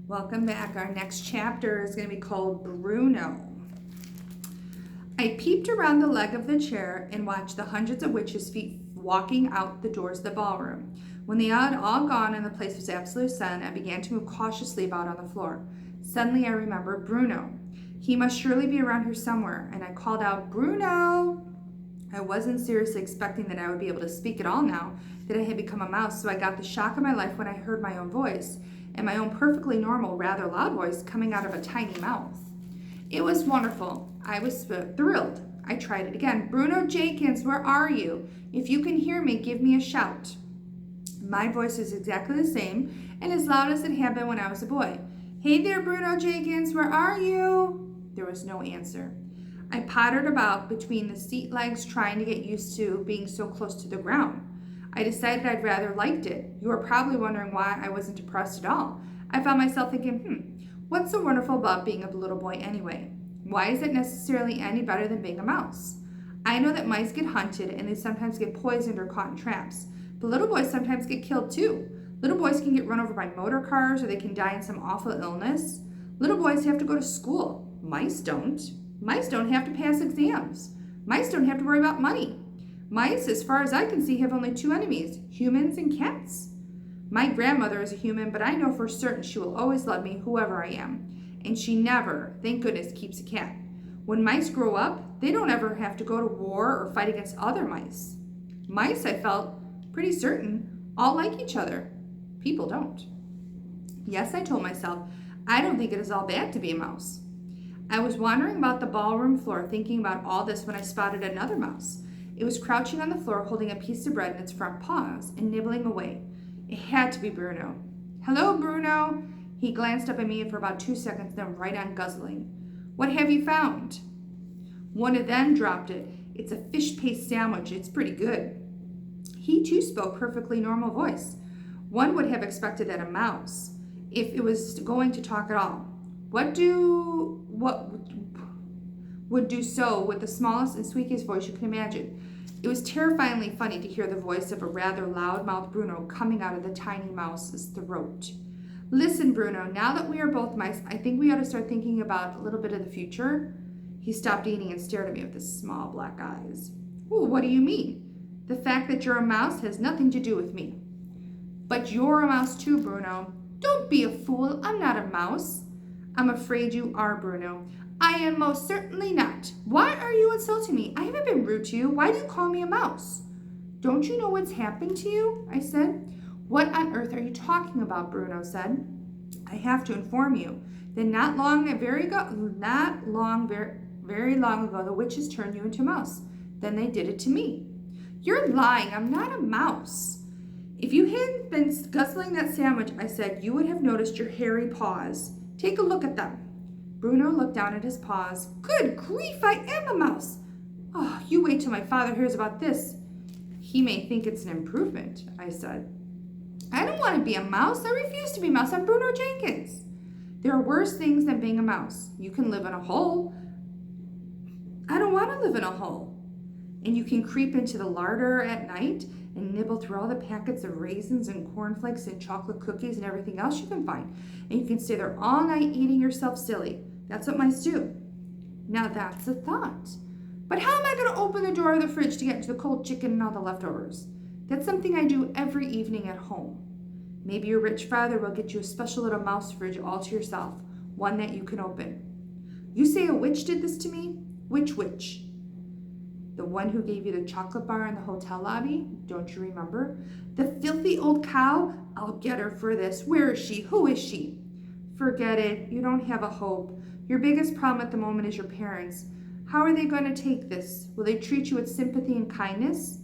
Welcome back. Our next chapter is going to be called Bruno. I peeped around the leg of the chair and watched the hundreds of witches' feet walking out the doors of the ballroom. When they had all gone and the place was absolute silent, I began to move cautiously about on the floor. Suddenly I remembered Bruno. He must surely be around here somewhere, and I called out, "Bruno!" I wasn't seriously expecting that I would be able to speak at all now that I had become a mouse, so I got the shock of my life when I heard my own voice, and my own perfectly normal, rather loud voice coming out of a tiny mouth. It was wonderful. I was thrilled. I tried it again. "Bruno Jenkins, where are you? If you can hear me, give me a shout." My voice was exactly the same and as loud as it had been when I was a boy. "Hey there, Bruno Jenkins, where are you?" There was no answer. I pottered about between the seat legs trying to get used to being so close to the ground. I decided I'd rather liked it. You are probably wondering why I wasn't depressed at all. I found myself thinking, what's so wonderful about being a little boy anyway? Why is it necessarily any better than being a mouse? I know that mice get hunted and they sometimes get poisoned or caught in traps, but little boys sometimes get killed too. Little boys can get run over by motor cars or they can die in some awful illness. Little boys have to go to school. Mice don't. Mice don't have to pass exams. Mice don't have to worry about money. Mice, as far as I can see, have only two enemies, humans and cats. My grandmother is a human, but I know for certain she will always love me, whoever I am. And she never, thank goodness, keeps a cat. When mice grow up, they don't ever have to go to war or fight against other mice. Mice, I felt pretty certain, all like each other. People don't. Yes, I told myself, I don't think it is all bad to be a mouse. I was wandering about the ballroom floor thinking about all this when I spotted another mouse. It was crouching on the floor holding a piece of bread in its front paws and nibbling away. It had to be Bruno. "Hello, Bruno." He glanced up at me for about 2 seconds, then right on guzzling. "What have you found?" One of them dropped it. "It's a fish paste sandwich. It's pretty good." He too spoke perfectly normal voice. One would have expected that a mouse, if it was going to talk at all, what would do so with the smallest and sweetest voice you can imagine. It was terrifyingly funny to hear the voice of a rather loud-mouthed Bruno coming out of the tiny mouse's throat. "Listen, Bruno, now that we are both mice, I think we ought to start thinking about a little bit of the future." He stopped eating and stared at me with his small black eyes. "Ooh, what do you mean?" "The fact that you're a mouse has nothing to do with me." "But you're a mouse too, Bruno." "Don't be a fool. I'm not a mouse." "I'm afraid you are, Bruno." "I am most certainly not." "Why are you insulting me? I haven't been rude to you. Why do you call me a mouse?" "Don't you know what's happened to you?" I said. "What on earth are you talking about?" Bruno said. "I have to inform you that very long ago, the witches turned you into a mouse. Then they did it to me." "You're lying. I'm not a mouse." "If you hadn't been guzzling that sandwich," I said, "you would have noticed your hairy paws. Take a look at them." Bruno looked down at his paws. "Good grief, I am a mouse." "Oh, you wait till my father hears about this." "He may think it's an improvement," I said. "I don't want to be a mouse. I refuse to be a mouse. I'm Bruno Jenkins." "There are worse things than being a mouse. You can live in a hole." "I don't want to live in a hole." "And you can creep into the larder at night and nibble through all the packets of raisins and cornflakes and chocolate cookies and everything else you can find. And you can stay there all night eating yourself silly. That's what mice do." Now that's a thought. "But how am I going to open the door of the fridge to get into the cold chicken and all the leftovers?" "That's something I do every evening at home." "Maybe your rich father will get you a special little mouse fridge all to yourself, one that you can open." "You say a witch did this to me?" "Which witch?" "The one who gave you the chocolate bar in the hotel lobby. Don't you remember?" "The filthy old cow? I'll get her for this. Where is she? Who is she?" "Forget it. You don't have a hope. Your biggest problem at the moment is your parents. How are they going to take this? Will they treat you with sympathy and kindness?"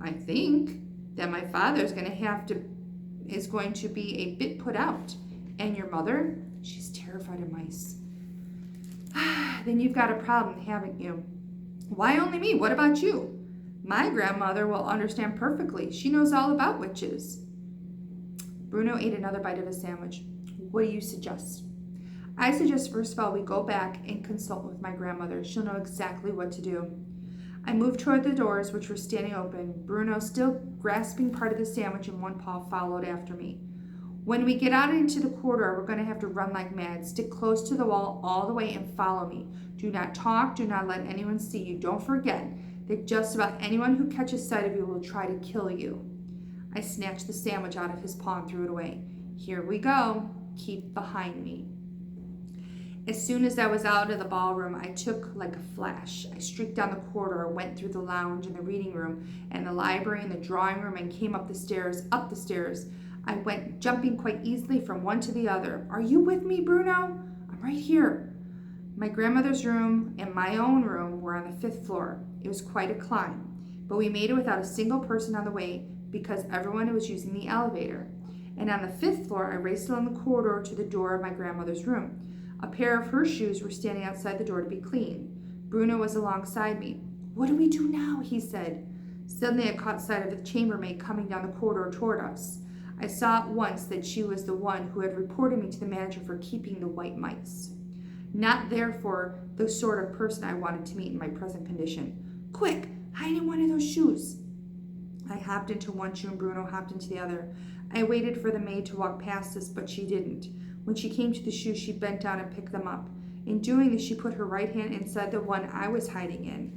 "I think that my father is going to be a bit put out. And your mother?" "She's terrified of mice." "Then you've got a problem, haven't you?" "Why only me? What about you?" "My grandmother will understand perfectly. She knows all about witches." Bruno ate another bite of his sandwich. "What do you suggest?" "I suggest first of all we go back and consult with my grandmother. She'll know exactly what to do." I moved toward the doors, which were standing open. Bruno, still grasping part of the sandwich in one paw, followed after me. When we get out into the corridor, we're going to have to run like mad. Stick close to the wall all the way and follow me. Do not talk. Do not let anyone see you. Don't forget that just about anyone who catches sight of you will try to kill you." I snatched the sandwich out of his paw and threw it away. "Here we go. Keep behind me." As soon as I was out of the ballroom, I took like a flash. I streaked down the corridor, went through the lounge and the reading room and the library and the drawing room and came up the stairs. I went jumping quite easily from one to the other. "Are you with me, Bruno?" "I'm right here." My grandmother's room and my own room were on the 5th floor. It was quite a climb, but we made it without a single person on the way because everyone was using the elevator. And on the 5th floor, I raced along the corridor to the door of my grandmother's room. A pair of her shoes were standing outside the door to be cleaned. Bruno was alongside me. "What do we do now?" he said. Suddenly I caught sight of the chambermaid coming down the corridor toward us. I saw at once that she was the one who had reported me to the manager for keeping the white mice. Not therefore the sort of person I wanted to meet in my present condition. "Quick, hide in one of those shoes." I hopped into one shoe and Bruno hopped into the other. I waited for the maid to walk past us, but she didn't. When she came to the shoes, she bent down and picked them up. In doing this, she put her right hand inside the one I was hiding in.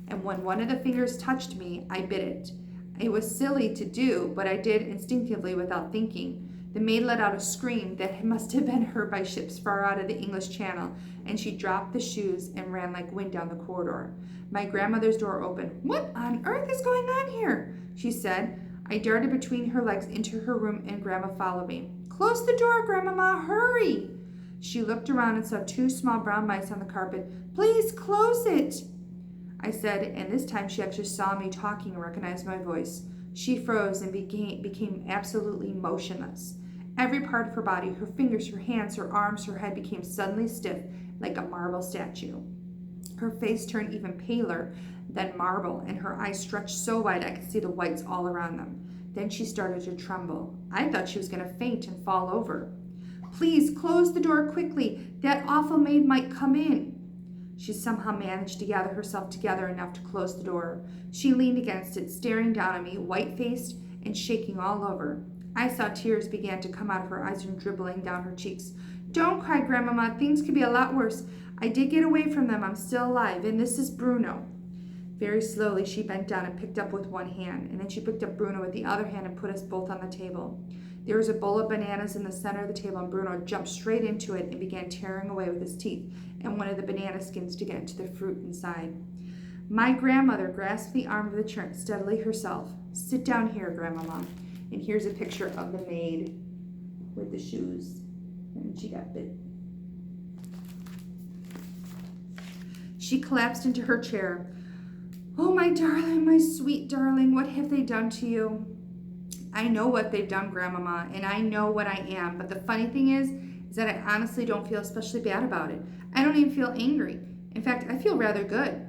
And when one of the fingers touched me, I bit it. It was silly to do, but I did instinctively without thinking. The maid let out a scream that must have been heard by ships far out of the English Channel, and she dropped the shoes and ran like wind down the corridor. My grandmother's door opened. "What on earth is going on here?" she said. I darted between her legs into her room, and Grandma followed me. "Close the door, Grandmama, hurry!" She looked around and saw 2 small brown mice on the carpet. "Please close it," I said, and this time she actually saw me talking and recognized my voice. She froze and became absolutely motionless. Every part of her body, her fingers, her hands, her arms, her head became suddenly stiff like a marble statue. Her face turned even paler than marble, and her eyes stretched so wide I could see the whites all around them. Then she started to tremble. I thought she was going to faint and fall over. "Please close the door quickly. That awful maid might come in." She somehow managed to gather herself together enough to close the door. She leaned against it, staring down at me, white-faced and shaking all over. I saw tears began to come out of her eyes and dribbling down her cheeks. "Don't cry, Grandmama. Things could be a lot worse. I did get away from them. I'm still alive, and this is Bruno." Very slowly, she bent down and picked up with one hand, and then she picked up Bruno with the other hand and put us both on the table. There was a bowl of bananas in the center of the table, and Bruno jumped straight into it and began tearing away with his teeth and one of the banana skins to get into the fruit inside. My grandmother grasped the arm of the chair steadily herself. "Sit down here, Grandmama." And here's a picture of the maid with the shoes, and she got bit. She collapsed into her chair. "Oh, my darling, my sweet darling, what have they done to you?" "I know what they've done, Grandmama, and I know what I am, but the funny thing is that I honestly don't feel especially bad about it. I don't even feel angry. In fact, I feel rather good.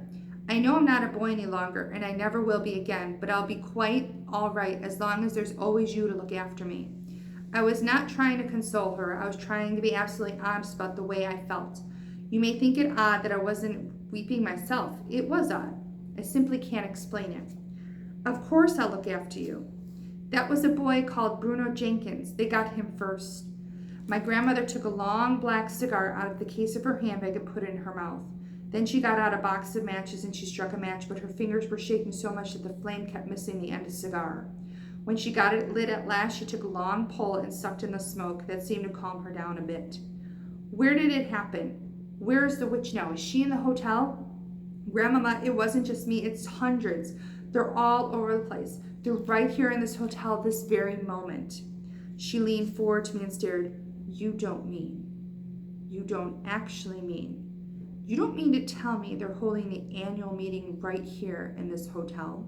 I know I'm not a boy any longer, and I never will be again, but I'll be quite all right as long as there's always you to look after me." I was not trying to console her. I was trying to be absolutely honest about the way I felt. You may think it odd that I wasn't weeping myself. It was odd. I simply can't explain it. "Of course I'll look after you. That was a boy called Bruno Jenkins. They got him first." My grandmother took a long black cigar out of the case of her handbag and put it in her mouth. Then she got out a box of matches and she struck a match, but her fingers were shaking so much that the flame kept missing the end of the cigar. When she got it lit at last, she took a long pull and sucked in the smoke. That seemed to calm her down a bit. "Where did it happen? Where is the witch now? Is she in the hotel?" "Grandmama, it wasn't just me. It's hundreds. They're all over the place. They're right here in this hotel this very moment." She leaned forward to me and stared. You don't actually mean. You don't mean to tell me they're holding the annual meeting right here in this hotel?"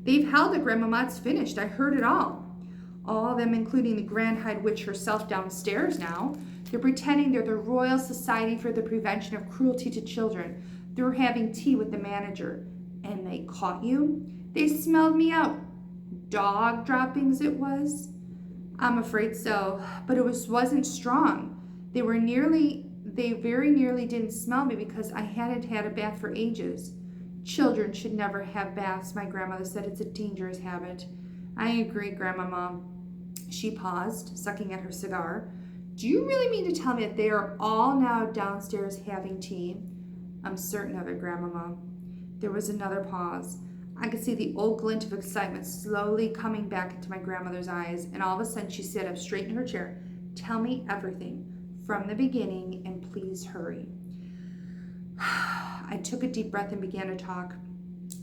"They've held it, Grandmama. It's finished. I heard it all. All of them, including the Grand High Witch herself downstairs now. They're pretending they're the Royal Society for the Prevention of Cruelty to Children. They're having tea with the manager. And they caught you? They smelled me out. Dog droppings it was?" "I'm afraid so, but it wasn't strong. They very nearly didn't smell me because I hadn't had a bath for ages." "Children should never have baths," my grandmother said. "It's a dangerous habit." "I agree, Grandmama. She paused, sucking at her cigar. Do you really mean to tell me that they are all now downstairs having tea? I'm certain of it, Grandmama. There was another pause. I could see the old glint of excitement slowly coming back into my grandmother's eyes, and all of a sudden she sat up straight in her chair. Tell me everything, from the beginning, and please hurry. I took a deep breath and began to talk.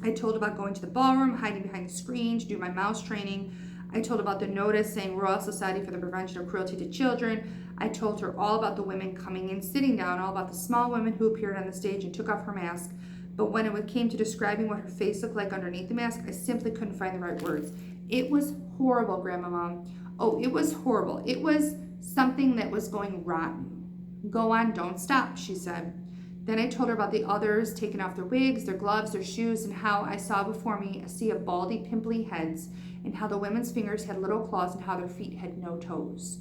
I told about going to the ballroom, hiding behind the screen to do my mouse training. I told about the notice saying Royal Society for the Prevention of Cruelty to Children. I told her all about the women coming in, sitting down, all about the small woman who appeared on the stage and took off her mask. But when it came to describing what her face looked like underneath the mask, I simply couldn't find the right words. It was horrible, Grandmama. Oh, it was horrible. It was something that was going rotten. Go on, don't stop, she said. Then I told her about the others taking off their wigs, their gloves, their shoes, and how I saw before me a sea of baldy, pimply heads, and how the women's fingers had little claws and how their feet had no toes.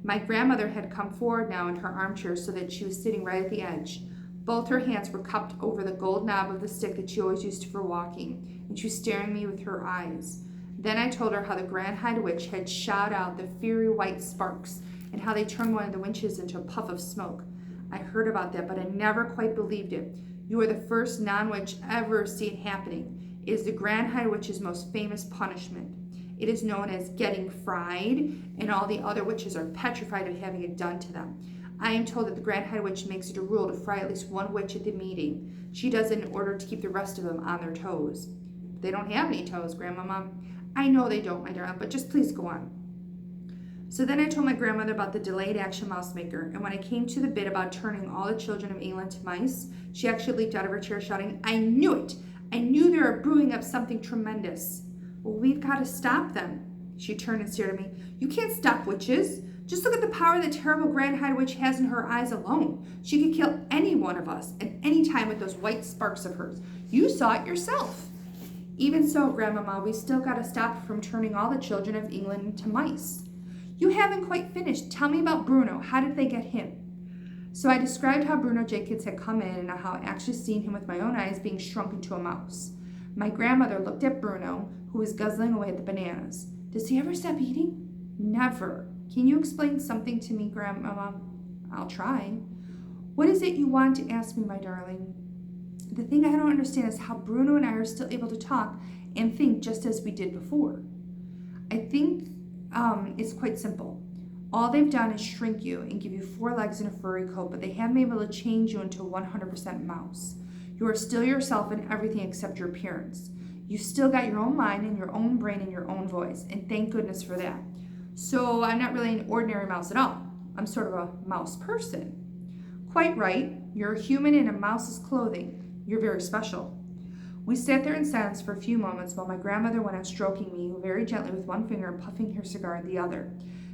My grandmother had come forward now in her armchair so that she was sitting right at the edge. Both her hands were cupped over the gold knob of the stick that she always used for walking, and she was staring at me with her eyes. Then I told her how the Grand High Witch had shot out the fiery white sparks, and how they turned one of the winches into a puff of smoke. I heard about that, but I never quite believed it. You are the first non-witch ever see it happening. It is the Grand High Witch's most famous punishment. It is known as getting fried, and all the other witches are petrified of having it done to them. I am told that the Grand High Witch makes it a rule to fry at least one witch at the meeting. She does it in order to keep the rest of them on their toes. They don't have any toes, Grandmama. I know they don't, my darling, but just please go on. So then I told my grandmother about the delayed action mouse maker, and when I came to the bit about turning all the children of England to mice, she actually leaped out of her chair shouting, I knew it! I knew they were brewing up something tremendous. Well, we've got to stop them. She turned and stared at me. You can't stop witches. Just look at the power the terrible Grand High Witch has in her eyes alone. She could kill any one of us at any time with those white sparks of hers. You saw it yourself. Even so, Grandmama, we still got to stop her from turning all the children of England into mice. You haven't quite finished. Tell me about Bruno. How did they get him? So I described how Bruno Jenkins had come in and how I actually seen him with my own eyes being shrunk into a mouse. My grandmother looked at Bruno, who was guzzling away at the bananas. Does he ever stop eating? Never. Can you explain something to me, Grandmama? I'll try. What is it you want to ask me, my darling? The thing I don't understand is how Bruno and I are still able to talk and think just as we did before. I think it's quite simple. All they've done is shrink you and give you 4 legs and a furry coat, but they haven't been able to change you into a 100% mouse. You are still yourself in everything except your appearance. You still got your own mind and your own brain and your own voice, and thank goodness for that. So I'm not really an ordinary mouse at all. I'm sort of a mouse person. Quite right. You're a human in a mouse's clothing. You're very special. We sat there in silence for a few moments while my grandmother went on stroking me very gently with one finger and puffing her cigar with the other.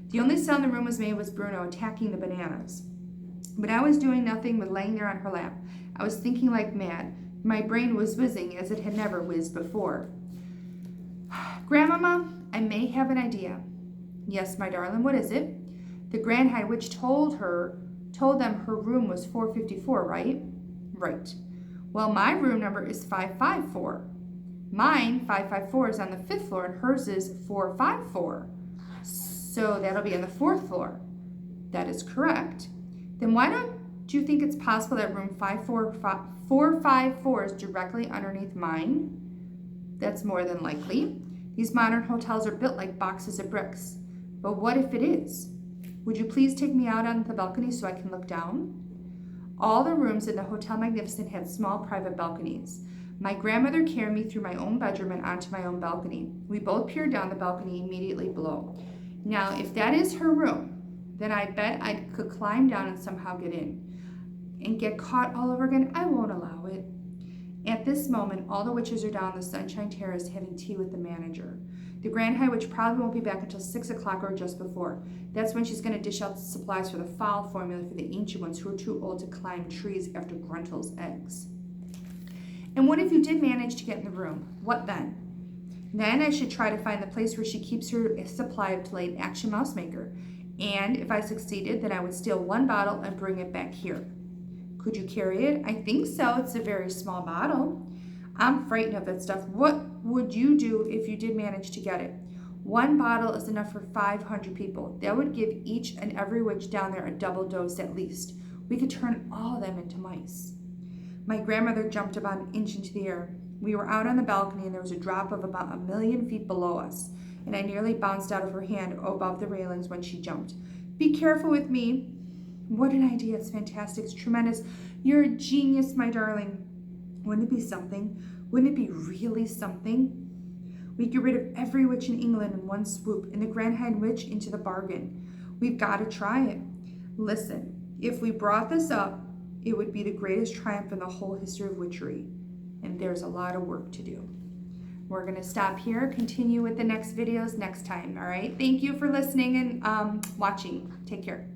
The only sound the room was made was Bruno attacking the bananas. But I was doing nothing but laying there on her lap. I was thinking like mad. My brain was whizzing as it had never whizzed before. Grandmama, I may have an idea. Yes, my darling, what is it? The Grand High Witch told them her room was 454, right? Right. Well, my room number is 554. Mine, 554, is on the 5th floor, and hers is 454. So that'll be on the 4th floor. That is correct. Then why don't you think it's possible that room 454 is directly underneath mine? That's more than likely. These modern hotels are built like boxes of bricks. But what if it is? Would you please take me out on the balcony so I can look down? All the rooms in the Hotel Magnificent had small private balconies. My grandmother carried me through my own bedroom and onto my own balcony. We both peered down the balcony immediately below. Now, if that is her room, then I bet I could climb down and somehow get in. And get caught all over again? I won't allow it. At this moment, all the witches are down the Sunshine Terrace having tea with the manager. The Grand High Witch probably won't be back until 6 o'clock or just before. That's when she's going to dish out the supplies for the foul formula for the ancient ones who are too old to climb trees after Gruntel's eggs. And what if you did manage to get in the room? What then? Then I should try to find the place where she keeps her supply of delayed action mouse maker. And if I succeeded, then I would steal 1 bottle and bring it back here. Could you carry it? I think so. It's a very small bottle. I'm frightened of that stuff. What would you do if you did manage to get it? One bottle is enough for 500 people. That would give each and every witch down there a double dose at least. We could turn all of them into mice. My grandmother jumped about an inch into the air. We were out on the balcony and there was a drop of about 1,000,000 feet below us, and I nearly bounced out of her hand above the railings when she jumped. Be careful with me. What an idea. It's fantastic. It's tremendous. You're a genius, my darling. Wouldn't it be something? Wouldn't it be really something? We'd get rid of every witch in England in one swoop, and the Grand High Witch into the bargain. We've got to try it. Listen, if we brought this up, it would be the greatest triumph in the whole history of witchery. And there's a lot of work to do. We're going to stop here, continue with the next videos next time, all right? Thank you for listening and watching. Take care.